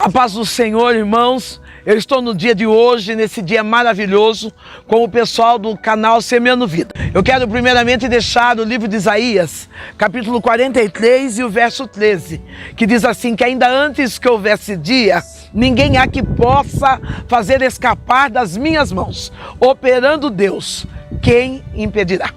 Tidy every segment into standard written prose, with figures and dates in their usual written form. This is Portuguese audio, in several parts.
A paz do Senhor, irmãos. Eu estou no dia de hoje, nesse dia maravilhoso, com o pessoal do canal Semeando Vida. Eu quero primeiramente deixar o livro de Isaías, capítulo 43 e o verso 13, que diz assim, que ainda antes que houvesse dia, ninguém há que possa fazer escapar das minhas mãos. Operando Deus, quem impedirá?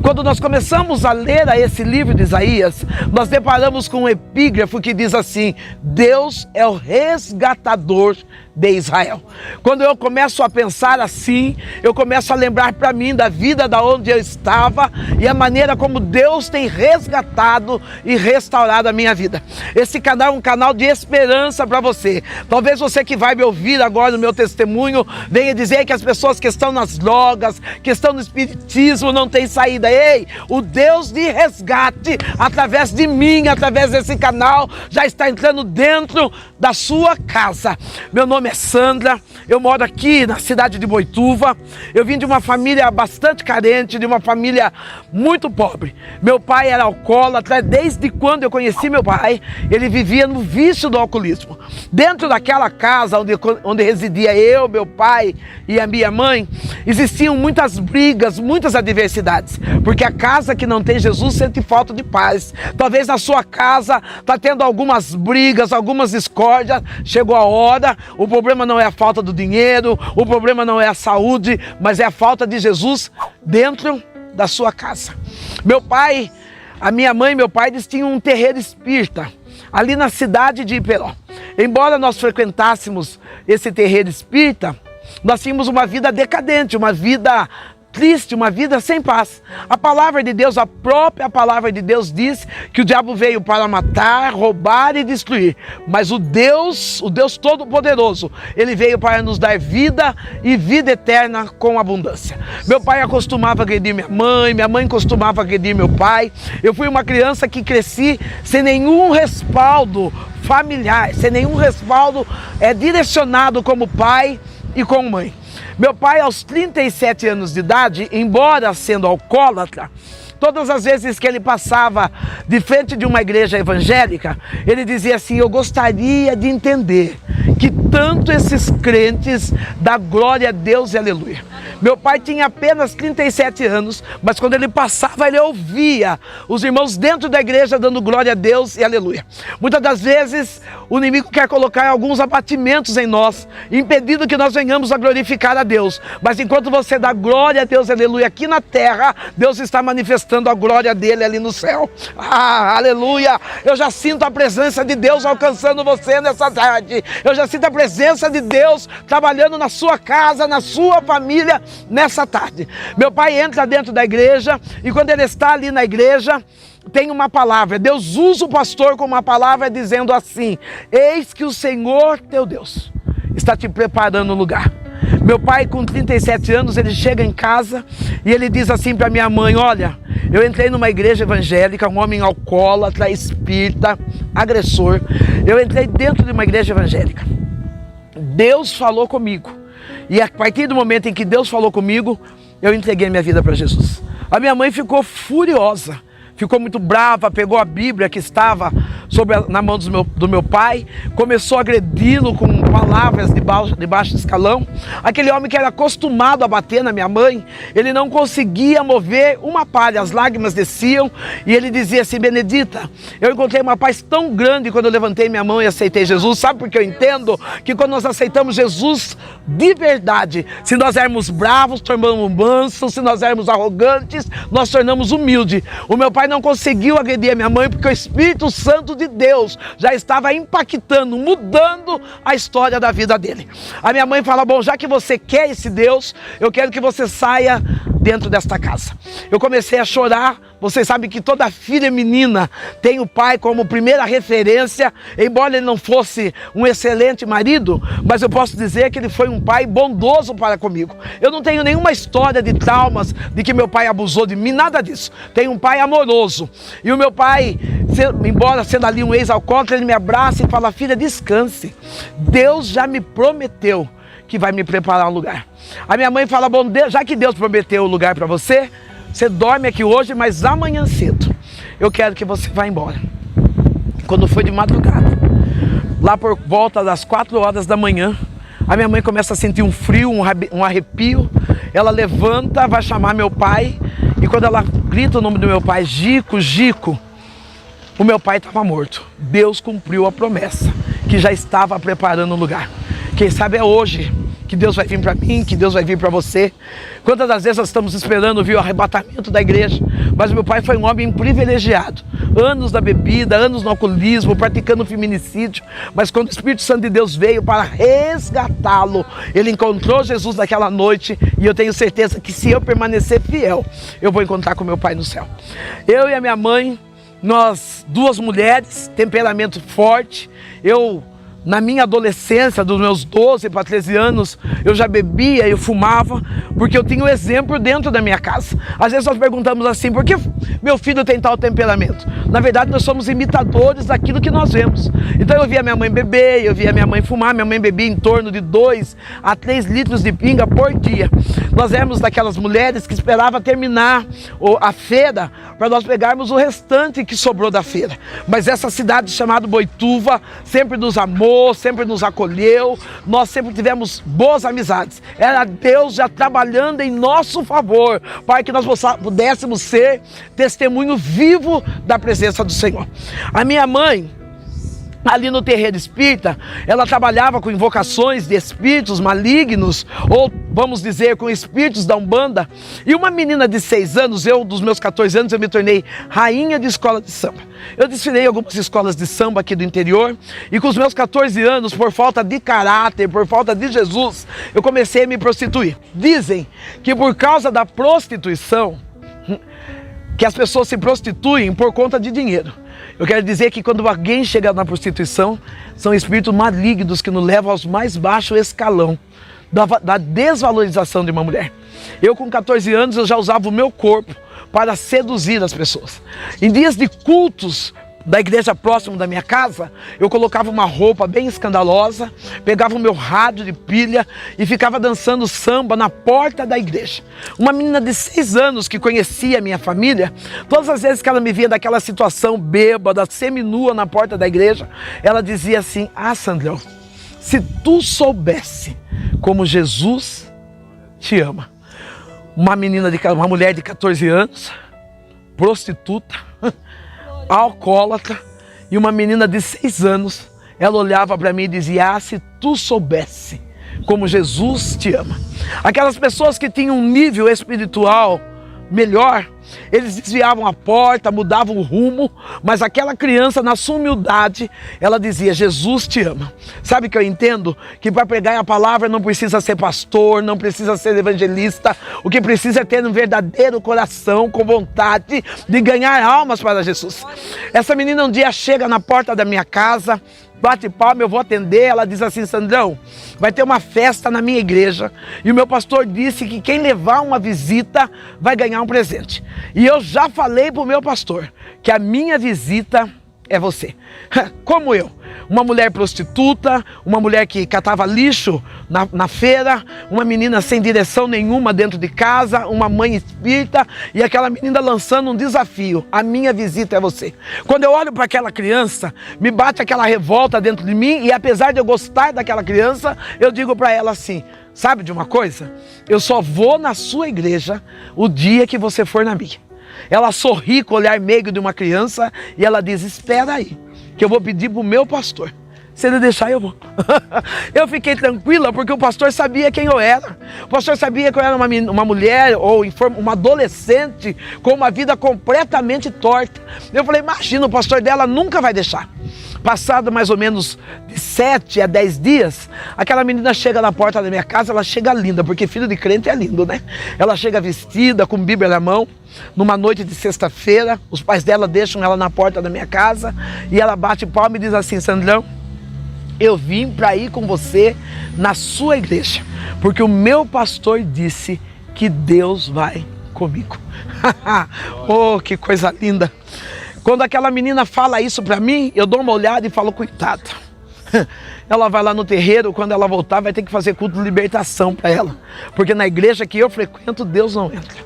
Quando nós começamos a ler esse livro de Isaías, nós deparamos com um epígrafo que diz assim: Deus é o resgatador de Israel. Quando eu começo a pensar assim, eu começo a lembrar para mim da vida da onde eu estava e a maneira como Deus tem resgatado e restaurado a minha vida. Esse canal é um canal de esperança para você. Talvez você que vai me ouvir agora no meu testemunho venha dizer que as pessoas que estão nas drogas, que estão no espiritismo não têm saída. Ei, o Deus de resgate, através de mim, através desse canal, já está entrando dentro da sua casa. Meu nome é Sandra, eu moro aqui na cidade de Boituva. Eu vim de uma família bastante carente, de uma família muito pobre. Meu pai era alcoólatra, desde quando eu conheci meu pai, ele vivia no vício do alcoolismo. Dentro daquela casa onde residia eu, meu pai e a minha mãe, existiam muitas brigas, muitas adversidades, porque a casa que não tem Jesus sente falta de paz. Talvez na sua casa está tendo algumas brigas, algumas discórdias. Chegou a hora, o problema não é a falta do dinheiro, o problema não é a saúde, mas é a falta de Jesus dentro da sua casa. Meu pai, a minha mãe e meu pai, eles tinham um terreiro espírita ali na cidade de Iperó. Embora nós frequentássemos esse terreiro espírita, nós tínhamos uma vida decadente, uma vida triste, uma vida sem paz. A palavra de Deus, a própria palavra de Deus diz que o diabo veio para matar, roubar e destruir. Mas o Deus Todo-Poderoso, ele veio para nos dar vida e vida eterna com abundância. Meu pai acostumava agredir minha mãe costumava agredir meu pai. Eu fui uma criança que cresci sem nenhum respaldo familiar, sem nenhum respaldo direcionado como pai e como mãe. Meu pai, aos 37 anos de idade, embora sendo alcoólatra, todas as vezes que ele passava de frente de uma igreja evangélica, ele dizia assim: eu gostaria de entender que tanto esses crentes dão glória a Deus e aleluia. Meu pai tinha apenas 37 anos, mas quando ele passava, ele ouvia os irmãos dentro da igreja dando glória a Deus e aleluia. Muitas das vezes, o inimigo quer colocar alguns abatimentos em nós, impedindo que nós venhamos a glorificar a Deus. Mas enquanto você dá glória a Deus e aleluia aqui na terra, Deus está manifestando a glória dele ali no céu. Ah, aleluia! Eu já sinto a presença de Deus alcançando você nessa tarde. Eu já sinto a presença de Deus trabalhando na sua casa, na sua família, nessa tarde. Meu pai entra dentro da igreja e quando ele está ali na igreja, tem uma palavra. Deus usa o pastor com uma palavra dizendo assim: eis que o Senhor teu Deus está te preparando um lugar. Meu pai, com 37 anos, ele chega em casa e ele diz assim para minha mãe: olha, eu entrei numa igreja evangélica, um homem alcoólatra, espírita, agressor. Eu entrei dentro de uma igreja evangélica. Deus falou comigo. E a partir do momento em que Deus falou comigo, eu entreguei minha vida para Jesus. A minha mãe ficou furiosa, ficou muito brava, pegou a Bíblia que estava na mão do meu pai, começou a agredi-lo com palavras de baixo escalão. Aquele homem que era acostumado a bater na minha mãe, ele não conseguia mover uma palha, as lágrimas desciam e ele dizia assim: Benedita, eu encontrei uma paz tão grande quando eu levantei minha mão e aceitei Jesus. Sabe por que eu entendo? Que quando nós aceitamos Jesus de verdade, se nós éramos bravos, tornamos mansos, se nós éramos arrogantes, nós tornamos humildes. O meu pai não conseguiu agredir a minha mãe porque o Espírito Santo de Deus já estava impactando, mudando a história da vida dele. A minha mãe fala: bom, já que você quer esse Deus, eu quero que você saia dentro desta casa. Eu comecei a chorar. Vocês sabem que toda filha menina tem o pai como primeira referência, embora ele não fosse um excelente marido, mas eu posso dizer que ele foi um pai bondoso para comigo. Eu não tenho nenhuma história de traumas, de que meu pai abusou de mim, nada disso. Tenho um pai amoroso. E o meu pai, embora sendo ali um ex-alcoólatra, ele me abraça e fala: filha, descanse. Deus já me prometeu que vai me preparar um lugar. A minha mãe fala: bom, já que Deus prometeu o lugar para você, você dorme aqui hoje, mas amanhã cedo eu quero que você vá embora. Quando foi de madrugada, lá por volta das 4 horas da manhã, a minha mãe começa a sentir um frio, um arrepio. Ela levanta, vai chamar meu pai, e quando ela grita o nome do meu pai, Gico, Gico, o meu pai estava morto. Deus cumpriu a promessa, que já estava preparando o lugar. Quem sabe é hoje que Deus vai vir para mim, que Deus vai vir para você. Quantas das vezes nós estamos esperando ver o arrebatamento da igreja, mas meu pai foi um homem privilegiado, anos na bebida, anos no alcoolismo, praticando feminicídio, mas quando o Espírito Santo de Deus veio para resgatá-lo, ele encontrou Jesus naquela noite, e eu tenho certeza que se eu permanecer fiel, eu vou encontrar com meu pai no céu. Eu e a minha mãe, nós duas mulheres, temperamento forte. Na minha adolescência, dos meus 12 para 13 anos, eu já bebia, eu fumava, porque eu tinha um exemplo dentro da minha casa. Às vezes nós perguntamos assim, por que meu filho tem tal temperamento? Na verdade, nós somos imitadores daquilo que nós vemos. Então eu via minha mãe beber, eu via minha mãe fumar, minha mãe bebia em torno de 2 a 3 litros de pinga por dia. Nós éramos daquelas mulheres que esperavam terminar a feira, para nós pegarmos o restante que sobrou da feira. Mas essa cidade chamada Boituva sempre nos amou, sempre nos acolheu, nós sempre tivemos boas amizades. Era Deus já trabalhando em nosso favor, para que nós pudéssemos ser testemunho vivo da presença do Senhor. A minha mãe, ali no terreiro espírita, ela trabalhava com invocações de espíritos malignos, ou vamos dizer, com espíritos da Umbanda. E uma menina de 6 anos, dos meus 14 anos, eu me tornei rainha de escola de samba. Eu desfilei em algumas escolas de samba aqui do interior, e com os meus 14 anos, por falta de caráter, por falta de Jesus, eu comecei a me prostituir. Dizem que por causa da prostituição, que as pessoas se prostituem por conta de dinheiro. Eu quero dizer que quando alguém chega na prostituição, são espíritos malignos que nos levam aos mais baixos escalão da desvalorização de uma mulher. Eu com 14 anos, eu já usava o meu corpo para seduzir as pessoas. Em dias de cultos da igreja próximo da minha casa, eu colocava uma roupa bem escandalosa, pegava o meu rádio de pilha e ficava dançando samba na porta da igreja. Uma menina de 6 anos que conhecia a minha família, todas as vezes que ela me via daquela situação bêbada, seminua na porta da igreja, ela dizia assim: ah, Sandrão, se tu soubesse como Jesus te ama. Uma mulher de 14 anos, prostituta, alcoólatra, e uma menina de 6 anos, ela olhava para mim e dizia: ah, se tu soubesse como Jesus te ama. Aquelas pessoas que tinham um nível espiritual melhor, eles desviavam a porta, mudavam o rumo, mas aquela criança, na sua humildade, ela dizia: Jesus te ama. Sabe que eu entendo? Que para pregar a palavra não precisa ser pastor, não precisa ser evangelista. O que precisa é ter um verdadeiro coração, com vontade de ganhar almas para Jesus. Essa menina um dia chega na porta da minha casa, bate palma, eu vou atender. Ela diz assim: Sandrão, vai ter uma festa na minha igreja, e o meu pastor disse que quem levar uma visita vai ganhar um presente. E eu já falei para o meu pastor que a minha visita é você. Como eu, uma mulher prostituta, uma mulher que catava lixo na feira, uma menina sem direção nenhuma dentro de casa, uma mãe espírita, e aquela menina lançando um desafio: a minha visita é você. Quando eu olho para aquela criança, me bate aquela revolta dentro de mim, e apesar de eu gostar daquela criança, eu digo para ela assim: sabe de uma coisa? Eu só vou na sua igreja o dia que você for na minha. Ela sorri com o olhar meigo de uma criança e ela diz: espera aí, que eu vou pedir para o meu pastor. Se ele deixar, eu vou. Eu fiquei tranquila porque o pastor sabia quem eu era. O pastor sabia que eu era uma mulher ou uma adolescente com uma vida completamente torta. Eu falei: imagina, o pastor dela nunca vai deixar. Passado mais ou menos de 7 a 10 dias, aquela menina chega na porta da minha casa. Ela chega linda, porque filho de crente é lindo, né? Ela chega vestida, com Bíblia na mão, numa noite de sexta-feira. Os pais dela deixam ela na porta da minha casa e ela bate palma e diz assim: Sandrão, eu vim para ir com você na sua igreja, porque o meu pastor disse que Deus vai comigo. Oh, que coisa linda! Quando aquela menina fala isso para mim, eu dou uma olhada e falo: coitada. Ela vai lá no terreiro, quando ela voltar vai ter que fazer culto de libertação para ela, porque na igreja que eu frequento, Deus não entra.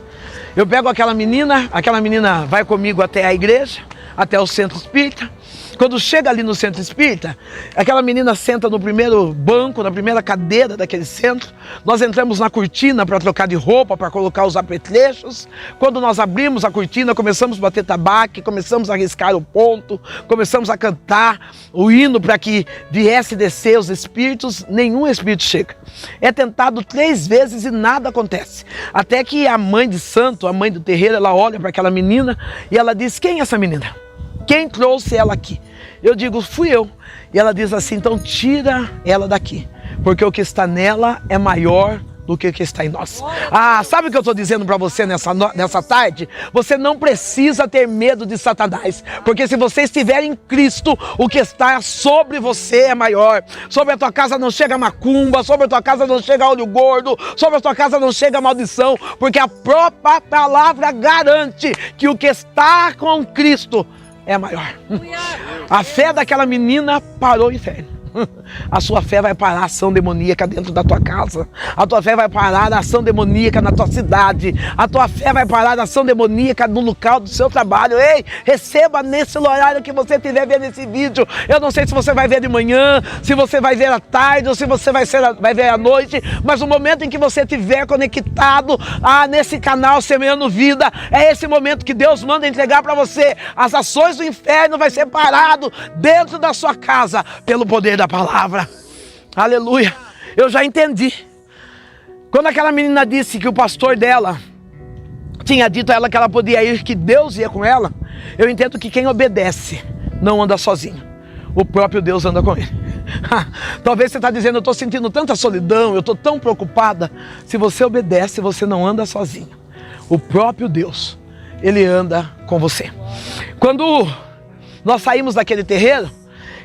Eu pego aquela menina vai comigo até a igreja, até o centro espírita. Quando chega ali no centro espírita, aquela menina senta no primeiro banco, na primeira cadeira daquele centro. Nós entramos na cortina para trocar de roupa, para colocar os apetrechos. Quando nós abrimos a cortina, começamos a bater tabaco, começamos a riscar o ponto, começamos a cantar o hino para que viesse descer os espíritos. Nenhum espírito chega. É tentado 3 vezes e nada acontece. Até que a mãe de santo, a mãe do terreiro, ela olha para aquela menina e ela diz: quem é essa menina? Quem trouxe ela aqui? Eu digo: fui eu. E ela diz assim: então tira ela daqui, porque o que está nela é maior do que o que está em nós. Ah, sabe o que eu estou dizendo para você nessa tarde? Você não precisa ter medo de Satanás, porque se você estiver em Cristo, o que está sobre você é maior. Sobre a tua casa não chega macumba, sobre a tua casa não chega olho gordo, sobre a tua casa não chega maldição, porque a própria palavra garante que o que está com Cristo é maior. A fé daquela menina parou o inferno. A sua fé vai parar a ação demoníaca dentro da tua casa. A tua fé vai parar a ação demoníaca na tua cidade. A tua fé vai parar a ação demoníaca no local do seu trabalho. Ei, receba nesse horário que você estiver vendo esse vídeo. Eu não sei se você vai ver de manhã, se você vai ver à tarde ou se você vai ver à noite, mas o momento em que você estiver conectado nesse canal Semeando Vida, é esse momento que Deus manda entregar para você. As ações do inferno vai ser parado dentro da sua casa pelo poder da palavra. Aleluia. Eu já entendi. Quando aquela menina disse que o pastor dela tinha dito a ela que ela podia ir, que Deus ia com ela, eu entendo que quem obedece não anda sozinho. O próprio Deus anda com ele. Talvez você está dizendo: eu estou sentindo tanta solidão, eu estou tão preocupada. Se você obedece, você não anda sozinho. O próprio Deus, ele anda com você. Quando nós saímos daquele terreiro,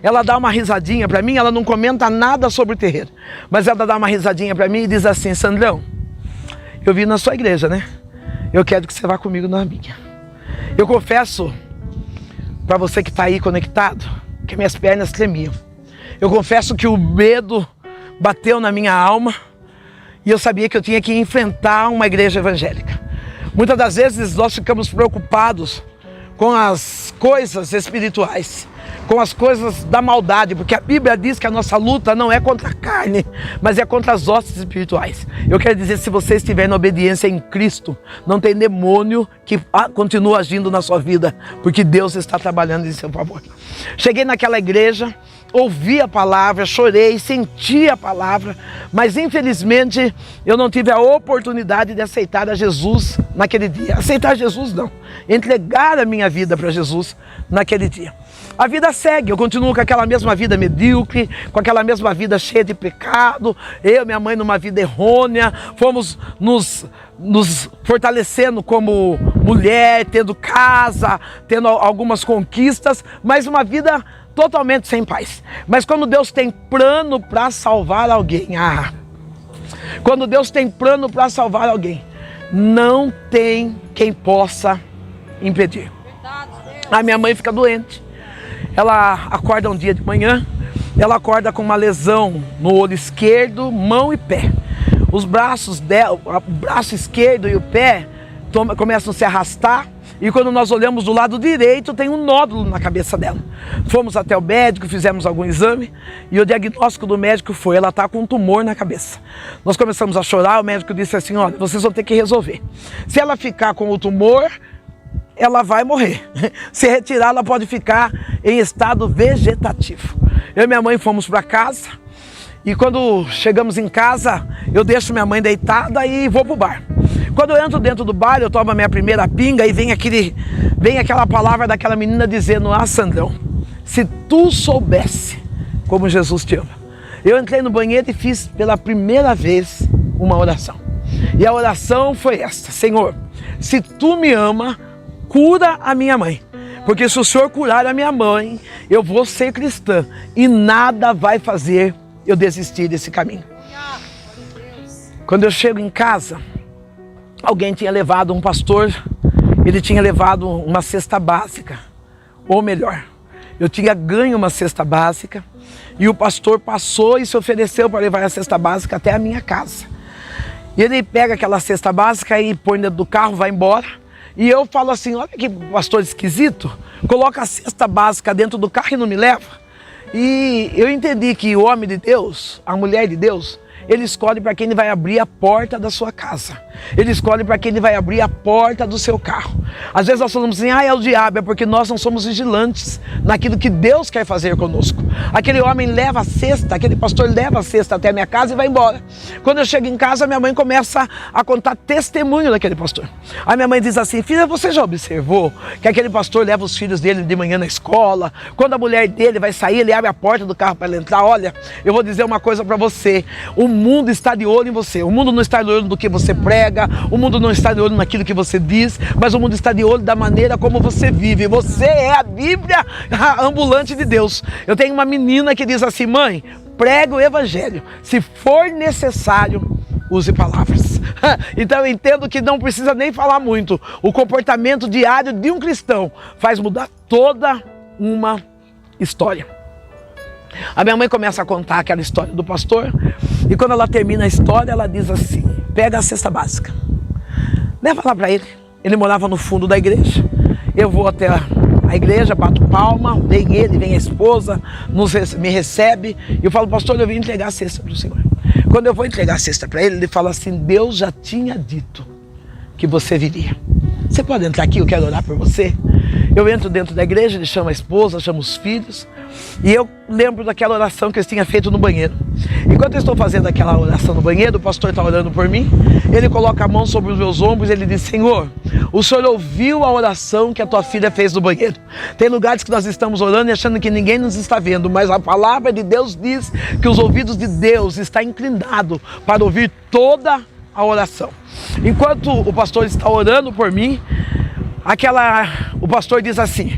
ela dá uma risadinha para mim, ela não comenta nada sobre o terreiro, mas ela dá uma risadinha para mim e diz assim: Sandrão, eu vim na sua igreja, né? Eu quero que você vá comigo na minha. Eu confesso para você que está aí conectado, que minhas pernas tremiam. Eu confesso que o medo bateu na minha alma e eu sabia que eu tinha que enfrentar uma igreja evangélica. Muitas das vezes nós ficamos preocupados com as coisas espirituais, com as coisas da maldade, porque a Bíblia diz que a nossa luta não é contra a carne, mas é contra as hostes espirituais. Eu quero dizer, se você estiver na obediência em Cristo, não tem demônio que continue agindo na sua vida, porque Deus está trabalhando em seu favor. Cheguei naquela igreja, ouvi a palavra, chorei, senti a palavra, mas infelizmente eu não tive a oportunidade de aceitar a Jesus naquele dia. Aceitar Jesus não, entregar a minha vida para Jesus naquele dia. A vida segue, eu continuo com aquela mesma vida medíocre, com aquela mesma vida cheia de pecado. Eu e minha mãe numa vida errônea, fomos nos fortalecendo como mulher, tendo casa, tendo algumas conquistas, mas uma vida totalmente sem paz. Mas quando Deus tem plano para salvar alguém, quando Deus tem plano para salvar alguém, não tem quem possa impedir. A minha mãe fica doente. Ela acorda um dia de manhã, ela acorda com uma lesão no olho esquerdo, mão e pé. Os braços dela, o braço esquerdo e o pé começam a se arrastar. E quando nós olhamos do lado direito, tem um nódulo na cabeça dela. Fomos até o médico, fizemos algum exame e o diagnóstico do médico foi: ela está com um tumor na cabeça. Nós começamos a chorar, o médico disse assim: olha, vocês vão ter que resolver. Se ela ficar com o tumor, ela vai morrer. Se retirar, ela pode ficar em estado vegetativo. Eu e minha mãe fomos para casa e quando chegamos em casa, eu deixo minha mãe deitada e vou para o bar. Quando eu entro dentro do bar, eu tomo a minha primeira pinga e vem aquela palavra daquela menina dizendo: Sandrão, se tu soubesse como Jesus te ama. Eu entrei no banheiro e fiz pela primeira vez uma oração. E a oração foi esta: Senhor, se tu me ama, cura a minha mãe. Porque se o Senhor curar a minha mãe, eu vou ser cristã e nada vai fazer eu desistir desse caminho. Quando eu chego em casa, alguém tinha levado, um pastor, ele tinha levado uma cesta básica. Ou melhor, eu tinha ganho uma cesta básica e o pastor passou e se ofereceu para levar a cesta básica até a minha casa. E ele pega aquela cesta básica e põe dentro do carro, vai embora. E eu falo assim, olha que pastor esquisito, coloca a cesta básica dentro do carro e não me leva. E eu entendi que o homem de Deus, a mulher de Deus, ele escolhe para quem ele vai abrir a porta da sua casa. Ele escolhe para quem ele vai abrir a porta do seu carro. Às vezes nós falamos assim, é o diabo, é porque nós não somos vigilantes naquilo que Deus quer fazer conosco. Aquele homem leva a cesta, aquele pastor leva a cesta até a minha casa e vai embora. Quando eu chego em casa, minha mãe começa a contar testemunho daquele pastor. A minha mãe diz assim, filha, você já observou que aquele pastor leva os filhos dele de manhã na escola? Quando a mulher dele vai sair, ele abre a porta do carro para ela entrar. Olha, eu vou dizer uma coisa para você, o mundo está de olho em você, o mundo não está de olho no que você prega, o mundo não está de olho naquilo que você diz, mas o mundo está de olho da maneira como você vive. Você é a Bíblia ambulante de Deus. Eu tenho uma menina que diz assim, mãe, prega o evangelho, se for necessário, use palavras. Então eu entendo que não precisa nem falar muito. O comportamento diário de um cristão faz mudar toda uma história. A minha mãe começa a contar aquela história do pastor, e quando ela termina a história, ela diz assim, pega a cesta básica, leva lá para ele. Ele morava no fundo da igreja, eu vou até a igreja, bato palma, vem ele, vem a esposa, me recebe, e eu falo, pastor, eu vim entregar a cesta para o senhor. Quando eu vou entregar a cesta para ele, ele fala assim, Deus já tinha dito que você viria. Você pode entrar aqui, eu quero orar por você. Eu entro dentro da igreja, ele chama a esposa, chama os filhos, e eu lembro daquela oração que eu tinha feito no banheiro. Enquanto eu estou fazendo aquela oração no banheiro, o pastor está orando por mim, ele coloca a mão sobre os meus ombros e ele diz, Senhor, o Senhor ouviu a oração que a tua filha fez no banheiro. Tem lugares que nós estamos orando e achando que ninguém nos está vendo, mas a palavra de Deus diz que os ouvidos de Deus estão inclinados para ouvir toda a oração. Enquanto o pastor está orando por mim, o pastor diz assim,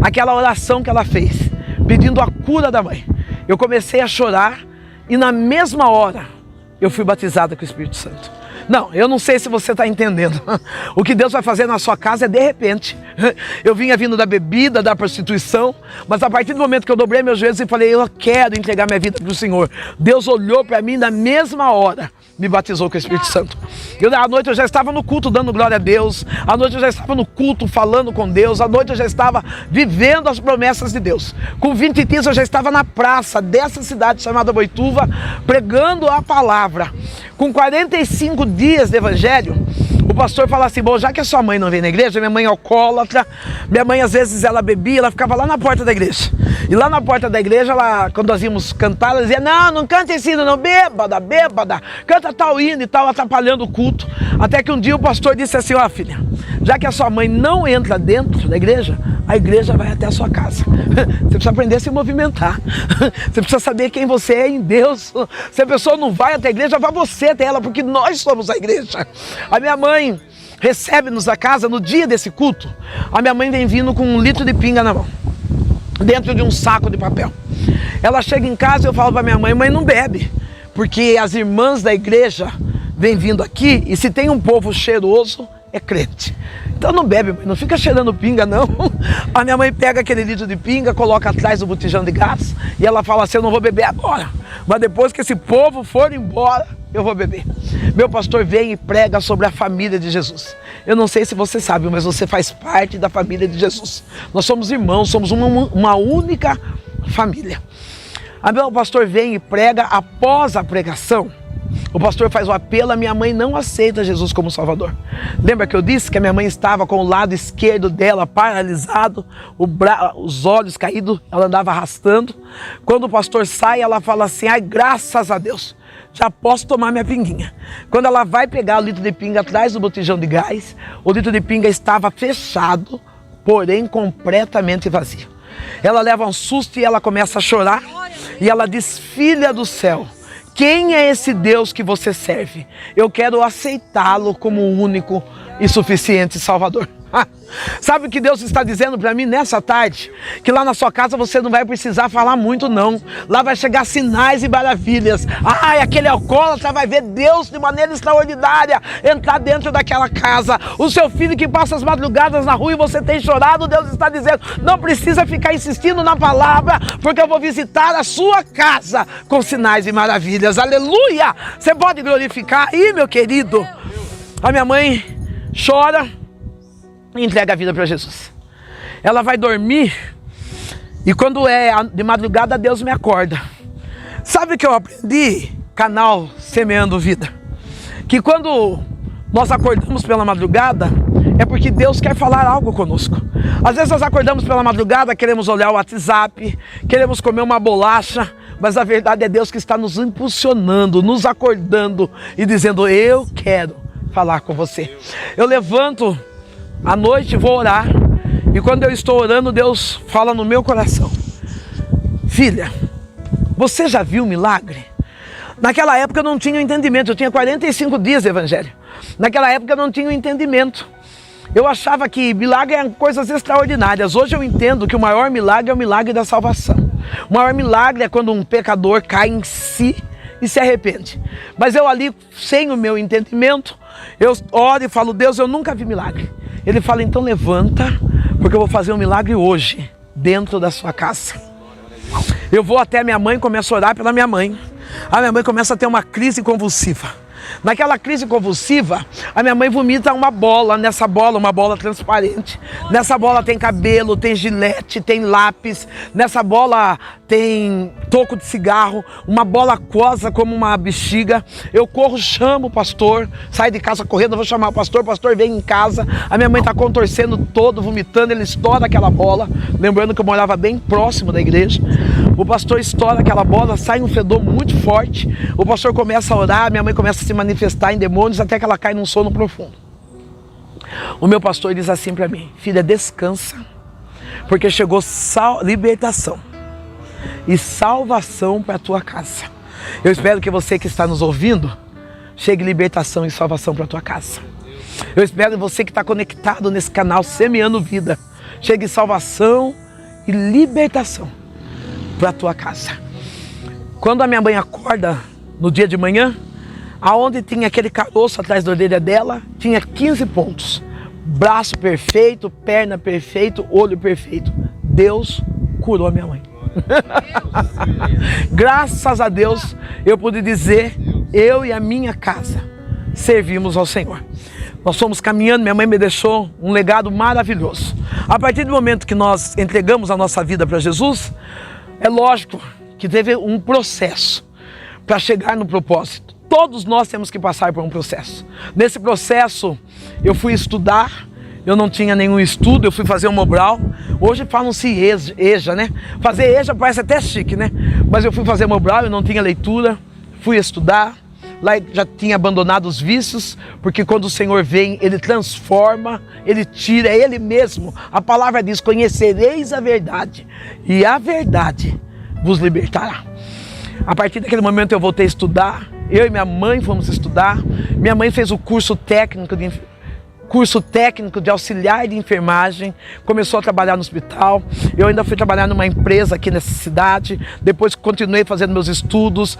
aquela oração que ela fez, pedindo a cura da mãe, eu comecei a chorar e na mesma hora eu fui batizada com o Espírito Santo. Não, eu não sei se você está entendendo. O que Deus vai fazer na sua casa é de repente. Eu vinha vindo da bebida, da prostituição, mas a partir do momento que eu dobrei meus joelhos e falei, eu quero entregar minha vida para o Senhor, Deus olhou para mim na mesma hora, me batizou com o Espírito Santo. À noite eu já estava no culto dando glória a Deus, à noite eu já estava no culto falando com Deus, à noite eu já estava vivendo as promessas de Deus. Com 20 dias eu já estava na praça dessa cidade chamada Boituva, pregando a palavra. Com 45 dias de evangelho, o pastor fala assim, bom, já que a sua mãe não vem na igreja, minha mãe é alcoólatra, minha mãe às vezes ela bebia, ela ficava lá na porta da igreja. E lá na porta da igreja, quando nós íamos cantar, ela dizia, não canta esse hino não, bêbada, canta tal hino e tal, atrapalhando o culto. Até que um dia o pastor disse assim, ó filha, já que a sua mãe não entra dentro da igreja, a igreja vai até a sua casa. Você precisa aprender a se movimentar. Você precisa saber quem você é em Deus. Se a pessoa não vai até a igreja, vá você até ela, porque nós somos a igreja. A minha mãe recebe-nos a casa no dia desse culto. A minha mãe vem vindo com 1 litro de pinga na mão, dentro de um saco de papel. Ela chega em casa e eu falo para minha mãe, mãe, não bebe, porque as irmãs da igreja vêm vindo aqui e se tem um povo cheiroso, é crente. Então não bebe, mãe, não fica cheirando pinga não. A minha mãe pega aquele litro de pinga, coloca atrás do botijão de gás e ela fala assim, eu não vou beber agora, mas depois que esse povo for embora, eu vou beber. Meu pastor vem e prega sobre a família de Jesus. Eu não sei se você sabe, mas você faz parte da família de Jesus. Nós somos irmãos, somos uma única família. Meu pastor vem e prega. Após a pregação, o pastor faz o apelo, a minha mãe não aceita Jesus como Salvador. Lembra que eu disse que a minha mãe estava com o lado esquerdo dela paralisado, os olhos caídos, ela andava arrastando. Quando o pastor sai, ela fala assim, ai, graças a Deus, já posso tomar minha pinguinha. Quando ela vai pegar o litro de pinga atrás do botijão de gás, o litro de pinga estava fechado, porém completamente vazio. Ela leva um susto e ela começa a chorar, e ela diz, filha do céu, quem é esse Deus que você serve? Eu quero aceitá-lo como o único e suficiente Salvador. Sabe o que Deus está dizendo para mim nessa tarde? Que lá na sua casa você não vai precisar falar muito não. Lá vai chegar sinais e maravilhas. Ai, aquele alcoólatra vai ver Deus de maneira extraordinária entrar dentro daquela casa. O seu filho que passa as madrugadas na rua e você tem chorado, Deus está dizendo, não precisa ficar insistindo na palavra, porque eu vou visitar a sua casa com sinais e maravilhas. Aleluia! Você pode glorificar aí, meu querido? A minha mãe chora. e entrega a vida para Jesus. Ela vai dormir e quando é de madrugada, Deus me acorda. Sabe o que eu aprendi? Canal Semeando Vida. Que quando nós acordamos pela madrugada, é porque Deus quer falar algo conosco. Às vezes nós acordamos pela madrugada, queremos olhar o WhatsApp, queremos comer uma bolacha, mas a verdade é Deus que está nos impulsionando, nos acordando e dizendo, eu quero falar com você. Eu levanto à noite, vou orar, e quando eu estou orando, Deus fala no meu coração, filha, você já viu milagre? Naquela época eu não tinha entendimento, eu tinha 45 dias de evangelho. Naquela época eu não tinha entendimento. Eu achava que milagre eram coisas extraordinárias. Hoje eu entendo que o maior milagre é o milagre da salvação. O maior milagre é quando um pecador cai em si e se arrepende. Mas eu ali, sem o meu entendimento, eu oro e falo, Deus, eu nunca vi milagre. Ele fala, então levanta, porque eu vou fazer um milagre hoje, dentro da sua casa. Eu vou até a minha mãe, começo a orar pela minha mãe. A minha mãe começa a ter uma crise convulsiva. Naquela crise convulsiva, a minha mãe vomita uma bola, nessa bola, uma bola transparente. Nessa bola tem cabelo, tem gilete, tem lápis. Nessa bola tem toco de cigarro, uma bola aquosa como uma bexiga. Eu corro, chamo o pastor, saio de casa correndo, vou chamar o pastor vem em casa. A minha mãe está contorcendo todo, vomitando, ele estoura aquela bola. Lembrando que eu morava bem próximo da igreja. O pastor estoura aquela bola, sai um fedor muito forte. O pastor começa a orar, minha mãe começa a se manifestar em demônios até que ela cai num sono profundo. O meu pastor diz assim para mim, filha, descansa, porque chegou libertação e salvação para a tua casa. Eu espero que você que está nos ouvindo, chegue libertação e salvação para a tua casa. Eu espero que você que está conectado nesse canal Semeando Vida, chegue salvação e libertação para a tua casa. Quando a minha mãe acorda no dia de manhã, aonde tinha aquele caroço atrás da orelha dela, tinha 15 pontos. Braço perfeito, perna perfeito, olho perfeito. Deus curou a minha mãe. Graças a Deus, eu pude dizer, eu e a minha casa servimos ao Senhor. Nós fomos caminhando, minha mãe me deixou um legado maravilhoso. A partir do momento que nós entregamos a nossa vida para Jesus, é lógico que teve um processo para chegar no propósito. Todos nós temos que passar por um processo. Nesse processo, eu fui estudar, eu não tinha nenhum estudo, eu fui fazer um Mobral. Hoje falam-se EJA, né? Fazer EJA parece até chique, né? Mas eu fui fazer Mobral, eu não tinha leitura, fui estudar. Lá já tinha abandonado os vícios, porque quando o Senhor vem, Ele transforma, Ele tira, é Ele mesmo. A palavra diz, conhecereis a verdade, e a verdade vos libertará. A partir daquele momento eu voltei a estudar, eu e minha mãe fomos estudar. Minha mãe fez o curso técnico de auxiliar de enfermagem, começou a trabalhar no hospital. Eu ainda fui trabalhar numa empresa aqui nessa cidade, depois continuei fazendo meus estudos.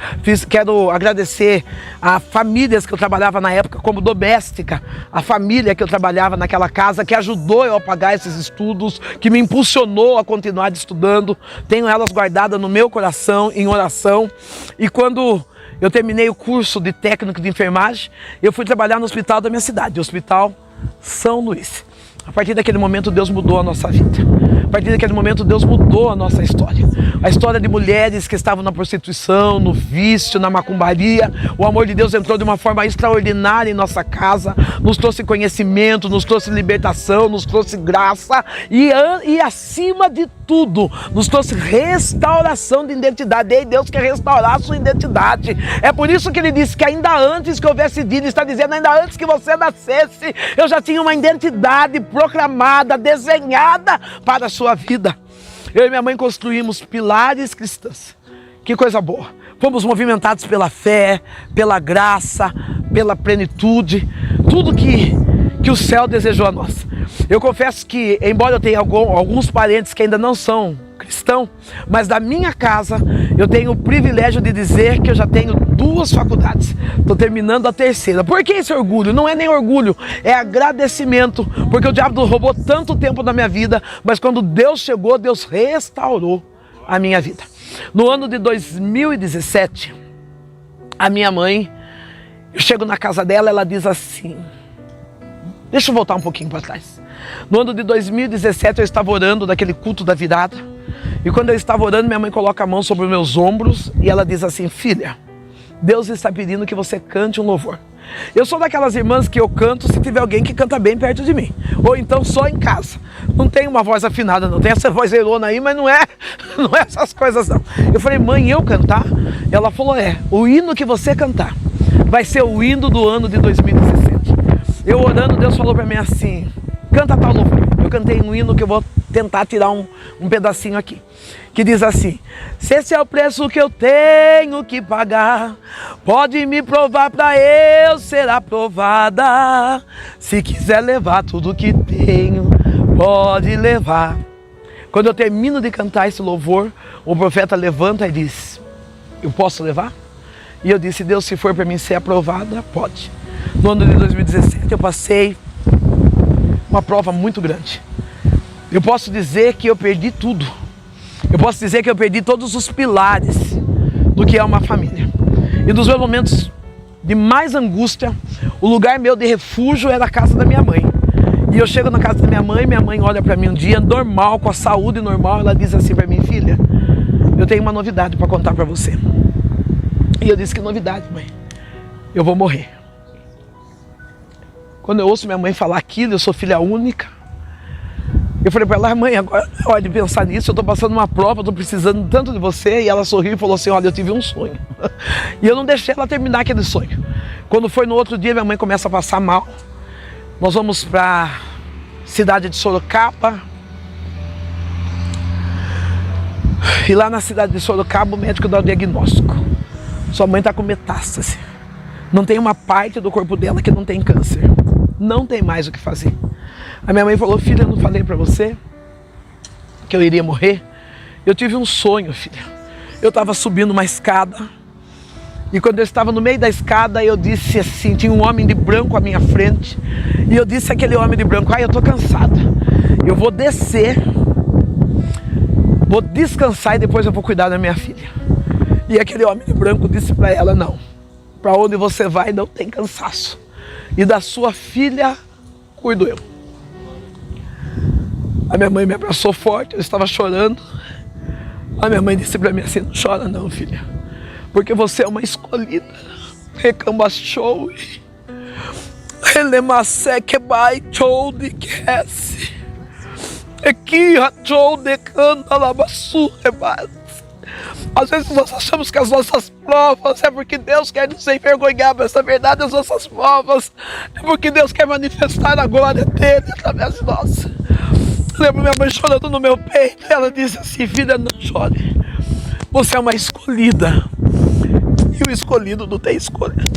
Quero agradecer a famílias que eu trabalhava na época como doméstica, a família que eu trabalhava naquela casa, que ajudou eu a pagar esses estudos, que me impulsionou a continuar estudando. Tenho elas guardadas no meu coração, em oração. E quando eu terminei o curso de técnico de enfermagem, eu fui trabalhar no hospital da minha cidade, o Hospital São Luís. A partir daquele momento Deus mudou a nossa vida. A partir daquele momento Deus mudou a nossa história. A história de mulheres que estavam na prostituição, no vício, na macumbaria. O amor de Deus entrou de uma forma extraordinária em nossa casa. Nos trouxe conhecimento, nos trouxe libertação, nos trouxe graça. E acima de tudo, nos trouxe restauração de identidade. Ei, Deus quer restaurar a sua identidade. É por isso que Ele disse que ainda antes que houvesse vida, Ele está dizendo, ainda antes que você nascesse, eu já tinha uma identidade proclamada, desenhada para a sua vida. Eu e minha mãe construímos pilares cristãos. Que coisa boa. Fomos movimentados pela fé, pela graça, pela plenitude, tudo que o céu desejou a nós. Eu confesso que, embora eu tenha alguns parentes que ainda não são cristãos, mas da minha casa eu tenho o privilégio de dizer que eu já tenho 2 faculdades. Estou terminando a 3ª. Por que esse orgulho? Não é nem orgulho, é agradecimento, porque o diabo roubou tanto tempo da minha vida, mas quando Deus chegou, Deus restaurou a minha vida. No ano de 2017, a minha mãe, eu chego na casa dela, ela diz assim, Deixa eu voltar um pouquinho para trás. No ano de 2017 eu estava orando naquele culto da virada. E quando eu estava orando, minha mãe coloca a mão sobre os meus ombros e ela diz assim: filha, Deus está pedindo que você cante um louvor. Eu sou daquelas irmãs que eu canto se tiver alguém que canta bem perto de mim. Ou então só em casa. Não tem uma voz afinada, não tem essa voz erona aí, mas não é essas coisas não. Eu falei: mãe, eu cantar? Ela falou: o hino que você cantar vai ser o hino do ano de 2017. Eu orando, Deus falou para mim assim: canta tal louvor. Eu cantei um hino que eu vou tentar tirar um pedacinho aqui, que diz assim: se esse é o preço que eu tenho que pagar, pode me provar para eu ser aprovada. Se quiser levar tudo que tenho, pode levar. Quando eu termino de cantar esse louvor, o profeta levanta e diz: eu posso levar? E eu disse: Deus, se for para mim ser aprovada, pode. No ano de 2017 eu passei uma prova muito grande. Eu posso dizer que eu perdi tudo. Eu posso dizer que eu perdi todos os pilares do que é uma família. E nos meus momentos de mais angústia, o lugar meu de refúgio era a casa da minha mãe. E eu chego na casa da minha mãe olha para mim um dia, normal, com a saúde normal, ela diz assim para mim: filha, eu tenho uma novidade para contar para você. E eu disse: que novidade, mãe? Eu vou morrer. Quando eu ouço minha mãe falar aquilo, eu sou filha única. Eu falei para ela: mãe, agora é hora de pensar nisso, eu estou passando uma prova, estou precisando tanto de você. E ela sorriu e falou assim: olha, eu tive um sonho. E eu não deixei ela terminar aquele sonho. Quando foi no outro dia, minha mãe começa a passar mal. Nós vamos para a cidade de Sorocaba. E lá na cidade de Sorocaba, o médico dá o diagnóstico: sua mãe está com metástase. Não tem uma parte do corpo dela que não tem câncer. Não tem mais o que fazer. A minha mãe falou: filha, eu não falei para você que eu iria morrer? Eu tive um sonho, filha. Eu estava subindo uma escada. E quando eu estava no meio da escada, eu disse assim, tinha um homem de branco à minha frente. E eu disse àquele homem de branco: eu estou cansada. Eu vou descer, vou descansar e depois eu vou cuidar da minha filha. E aquele homem de branco disse para ela: não, para onde você vai não tem cansaço. E da sua filha cuido eu. A minha mãe me abraçou forte, eu estava chorando. A minha mãe disse para mim assim: não chora não, filha, porque você é uma escolhida. Recambachou, relemasse vai chou de quesse, aqui chou de canta labaçu rebate. Às vezes nós achamos que as nossas provas é porque Deus quer nos envergonhar, mas na verdade as nossas provas é porque Deus quer manifestar a glória dele através de nós. Lembro minha mãe chorando no meu peito, ela disse assim: filha, não chore, você é uma escolhida, e o escolhido não tem escolha.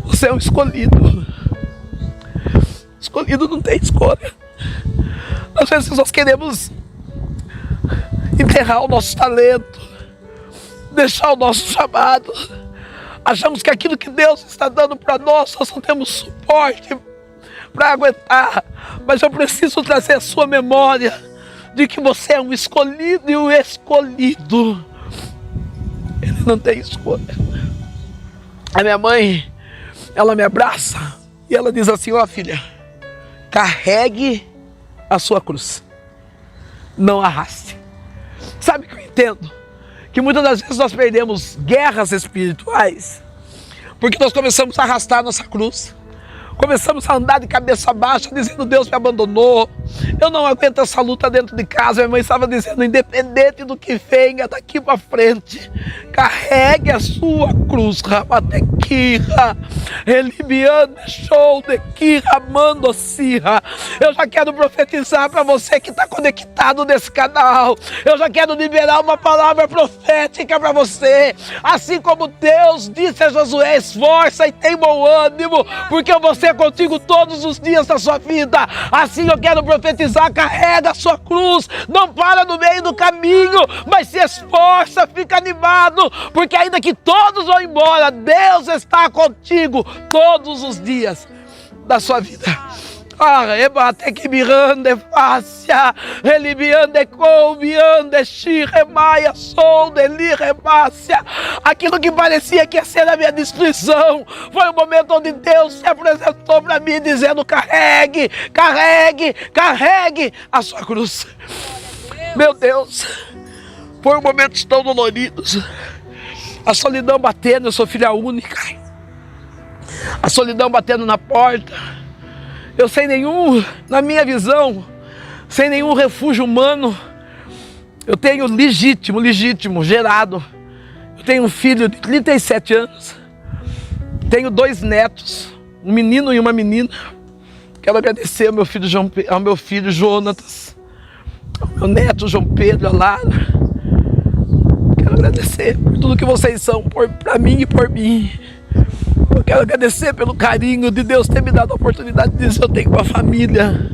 Você é um escolhido, escolhido não tem escolha. Às vezes nós queremos enterrar o nosso talento, deixar o nosso chamado. Achamos que aquilo que Deus está dando para nós não temos suporte para aguentar. Mas eu preciso trazer a sua memória de que você é um escolhido, e o escolhido, ele não tem escolha. A minha mãe, ela me abraça e ela diz assim: ó filha, carregue a sua cruz, não arraste. Sabe o que eu entendo? Que muitas das vezes nós perdemos guerras espirituais porque nós começamos a arrastar a nossa cruz. Começamos a andar de cabeça baixa, dizendo: Deus me abandonou, eu não aguento essa luta dentro de casa. Minha mãe estava dizendo: independente do que venha daqui para frente, carregue a sua cruz. Eu já quero profetizar para você que está conectado nesse canal. Eu já quero liberar uma palavra profética para você. Assim como Deus disse a Josué: esforça e tem bom ânimo, porque eu vou ser contigo todos os dias da sua vida. Assim eu quero profetizar: carrega a sua cruz, não para no meio do caminho, mas se esforça, fica animado, porque ainda que todos vão embora, Deus está contigo todos os dias da sua vida. Arrebate que mirande fácia, relibiande coubiande xiremaia, sol deli remácia. Aquilo que parecia que ia ser a minha destruição, foi o momento onde Deus se apresentou para mim dizendo: carregue, carregue, carregue a sua cruz. Meu Deus, foi um momentos tão doloridos. A solidão batendo, eu sou filha única. A solidão batendo na porta. Eu sem nenhum, na minha visão, sem nenhum refúgio humano. Eu tenho legítimo, gerado. Eu tenho um filho de 37 anos. Tenho 2 netos, um menino e uma menina. Quero agradecer ao meu filho Jonatas, ao meu neto João Pedro, a Lara. Quero agradecer por tudo que vocês são para mim e por mim. Eu quero agradecer pelo carinho de Deus ter me dado a oportunidade de dizer: eu tenho uma família.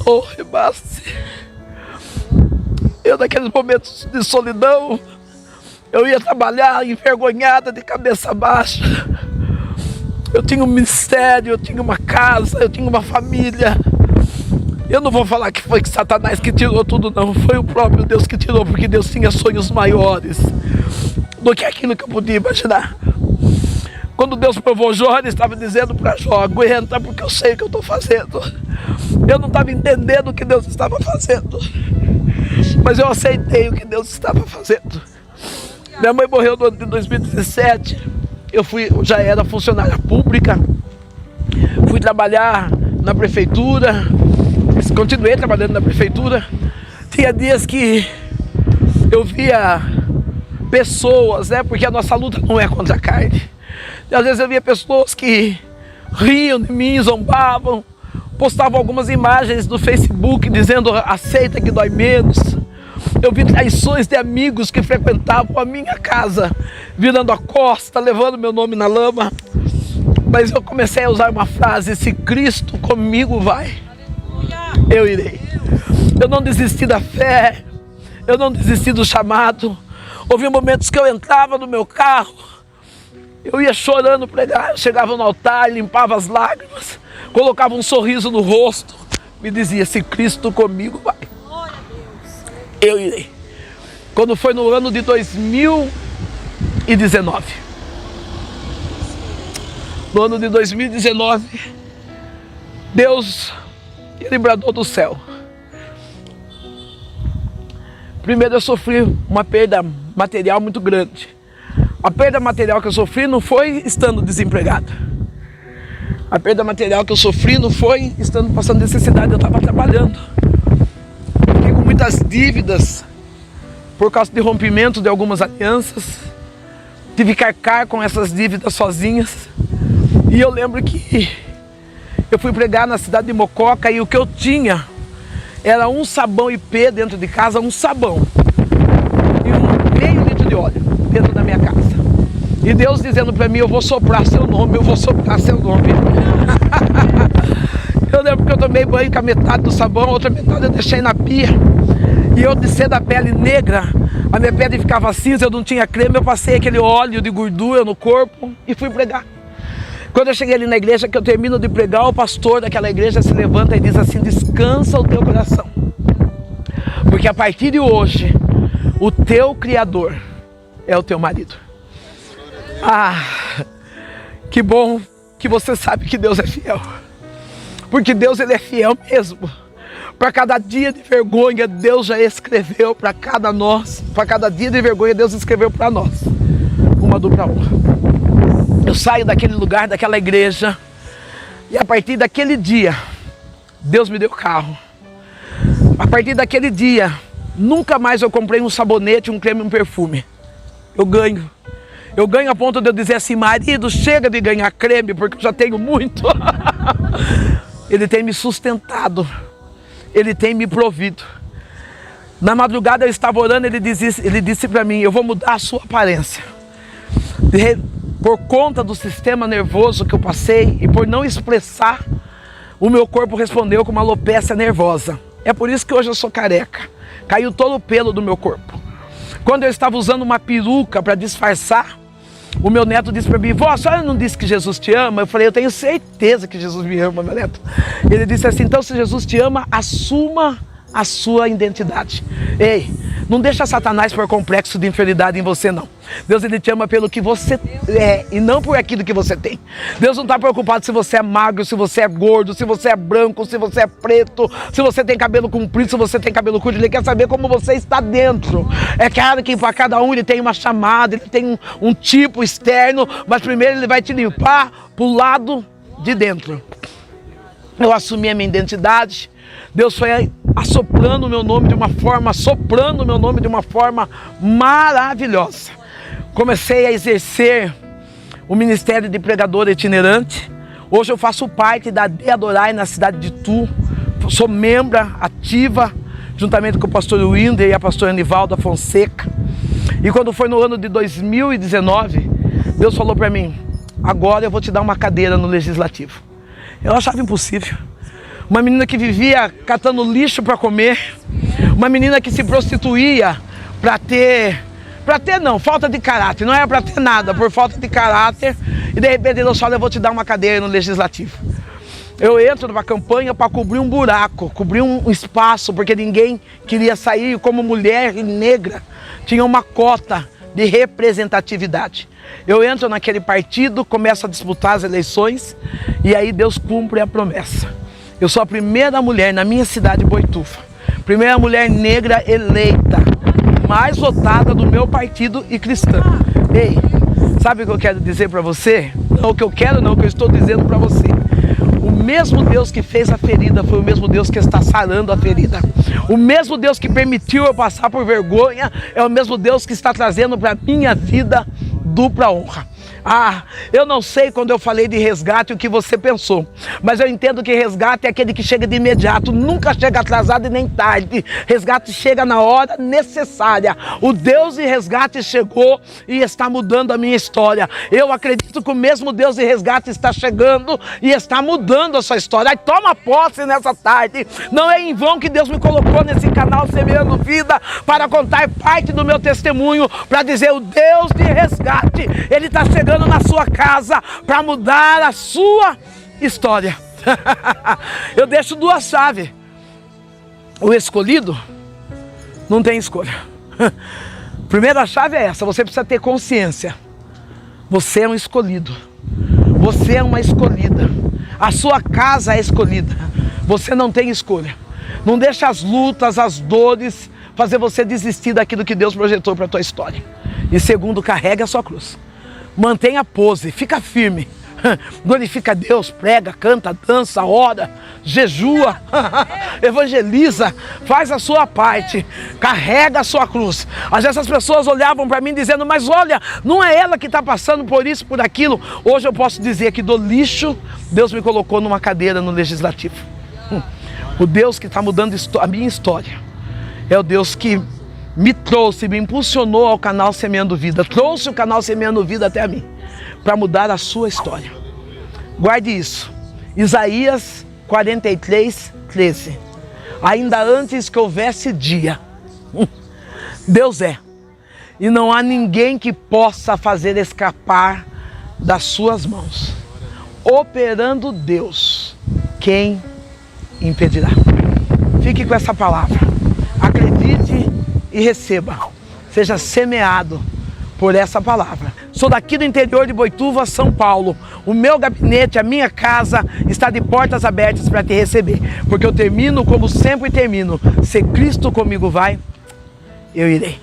Oh, rebaste. Eu, naqueles momentos de solidão, eu ia trabalhar envergonhada, de cabeça baixa. Eu tinha um ministério, eu tinha uma casa, eu tinha uma família. Eu não vou falar que foi que Satanás que tirou tudo, não. Foi o próprio Deus que tirou, porque Deus tinha sonhos maiores do que aquilo que eu podia imaginar. Quando Deus provou Jó, Ele estava dizendo para Jó: aguenta, porque eu sei o que eu estou fazendo. Eu não estava entendendo o que Deus estava fazendo, mas eu aceitei o que Deus estava fazendo. Minha mãe morreu no ano de 2017. Eu já era funcionária pública. Fui trabalhar na prefeitura. Continuei trabalhando na prefeitura. Tinha dias que eu via pessoas, porque a nossa luta não é contra a carne. E às vezes eu via pessoas que riam de mim, zombavam, postavam algumas imagens no Facebook dizendo: aceita que dói menos. Eu vi traições de amigos que frequentavam a minha casa, virando a costa, levando meu nome na lama. Mas eu comecei a usar uma frase: se Cristo comigo vai, eu irei. Eu não desisti da fé, eu não desisti do chamado. Houve momentos que eu entrava no meu carro, eu ia chorando pregar, eu chegava no altar, limpava as lágrimas, colocava um sorriso no rosto, me dizia: se Cristo comigo vai, eu irei. Quando foi no ano de 2019, no ano de 2019, Deus, Ele bradou do céu. Primeiro eu sofri uma perda material muito grande. A perda material que eu sofri não foi estando desempregado. A perda material que eu sofri não foi estando passando necessidade, eu estava trabalhando. Fiquei com muitas dívidas por causa de rompimento de algumas alianças. Tive que arcar com essas dívidas sozinhas. E eu lembro que eu fui pregar na cidade de Mococa e o que eu tinha era um sabão IP dentro de casa, um sabão e meio litro de óleo dentro da minha casa. E Deus dizendo para mim: eu vou soprar seu nome, eu vou soprar seu nome. Eu lembro que eu tomei banho com a metade do sabão, a outra metade eu deixei na pia. E eu, de ser da pele negra, a minha pele ficava cinza, eu não tinha creme, eu passei aquele óleo de gordura no corpo e fui pregar. Quando eu cheguei ali na igreja, que eu termino de pregar, o pastor daquela igreja se levanta e diz assim: descansa o teu coração, porque a partir de hoje, o teu Criador é o teu marido. Ah, que bom que você sabe que Deus é fiel, porque Deus, Ele é fiel mesmo. Para cada dia de vergonha, Deus já escreveu para cada dia de vergonha, Deus escreveu para nós uma dupla honra. Eu saio daquele lugar, daquela igreja, e a partir daquele dia, Deus me deu carro. A partir daquele dia, nunca mais eu comprei um sabonete, um creme, um perfume. Eu ganho a ponto de eu dizer assim: marido, chega de ganhar creme, porque eu já tenho muito. Ele tem me sustentado, Ele tem me provido. Na madrugada eu estava orando, Ele disse para mim: eu vou mudar a sua aparência. Por conta do sistema nervoso que eu passei e por não expressar, o meu corpo respondeu com uma alopecia nervosa. É por isso que hoje eu sou careca. Caiu todo o pelo do meu corpo. Quando eu estava usando uma peruca para disfarçar, O meu neto disse para mim: vó, a senhora não disse que Jesus te ama? Eu falei: eu tenho certeza que Jesus me ama, meu neto. Ele disse assim: então se Jesus te ama, assuma a sua identidade. Ei, não deixa Satanás pôr complexo de inferioridade em você, não. Deus, ele te ama pelo que você é e não por aquilo que você tem. Deus não está preocupado se você é magro, se você é gordo, se você é branco, se você é preto, se você tem cabelo comprido, se você tem cabelo curto. Ele quer saber como você está dentro. É claro que para cada um ele tem uma chamada, ele tem um tipo externo, mas primeiro ele vai te limpar para o lado de dentro. Eu assumi a minha identidade. Deus foi assoprando o meu nome de uma forma, soprando o meu nome de uma forma maravilhosa. Comecei a exercer o ministério de pregador itinerante. Hoje eu faço parte da De Adorai na cidade de Itu. Sou membra ativa, juntamente com o pastor Winder e a pastora Anivalda Fonseca. E quando foi no ano de 2019, Deus falou para mim: agora eu vou te dar uma cadeira no Legislativo. Eu achava impossível. Uma menina que vivia catando lixo para comer, uma menina que se prostituía para ter falta de caráter, não era para ter nada, por falta de caráter, e de repente Deus fala: eu vou te dar uma cadeira no Legislativo. Eu entro numa campanha para cobrir um buraco, cobrir um espaço, porque ninguém queria sair, como mulher negra tinha uma cota de representatividade. Eu entro naquele partido, começo a disputar as eleições, e aí Deus cumpre a promessa. Eu sou a primeira mulher na minha cidade, Boituva, primeira mulher negra eleita, mais votada do meu partido e cristã. Ei, sabe o que eu quero dizer para você? Não o que eu quero, não, o que eu estou dizendo para você. O mesmo Deus que fez a ferida foi o mesmo Deus que está sarando a ferida. O mesmo Deus que permitiu eu passar por vergonha é o mesmo Deus que está trazendo para a minha vida dupla honra. Ah, eu não sei quando eu falei de resgate o que você pensou, mas eu entendo que resgate é aquele que chega de imediato, nunca chega atrasado e nem tarde. Resgate chega na hora necessária. O Deus de resgate chegou e está mudando a minha história. Eu acredito que o mesmo Deus de resgate está chegando e está mudando a sua história. Aí toma posse nessa tarde. Não é em vão que Deus me colocou nesse canal Semeando Vida para contar parte do meu testemunho, para dizer: o Deus de resgate, ele está chegando na sua casa para mudar a sua história. Eu deixo duas chaves. O escolhido não tem escolha. Primeira chave é essa: você precisa ter consciência. Você é um escolhido. Você é uma escolhida. A sua casa é escolhida. Você não tem escolha. Não deixa as lutas, as dores fazer você desistir daquilo que Deus projetou para a tua história. E segundo, carregue a sua cruz. Mantenha a pose, fica firme, glorifica a Deus, prega, canta, dança, ora, jejua, evangeliza, faz a sua parte, carrega a sua cruz. Às vezes as pessoas olhavam para mim dizendo: mas olha, não é ela que está passando por isso, por aquilo. Hoje eu posso dizer que do lixo, Deus me colocou numa cadeira no Legislativo. O Deus que está mudando a minha história é o Deus que me trouxe, me impulsionou ao canal Semeando Vida, trouxe o canal Semeando Vida até a mim, para mudar a sua história. Guarde isso. Isaías 43, 13. Ainda antes que houvesse dia, Deus é, e não há ninguém que possa fazer escapar das suas mãos. Operando Deus, quem impedirá? Fique com essa palavra. Acredite e receba, seja semeado por essa palavra. Sou daqui do interior de Boituva, São Paulo. O meu gabinete, a minha casa está de portas abertas para te receber, porque eu termino como sempre termino: se Cristo comigo vai, eu irei.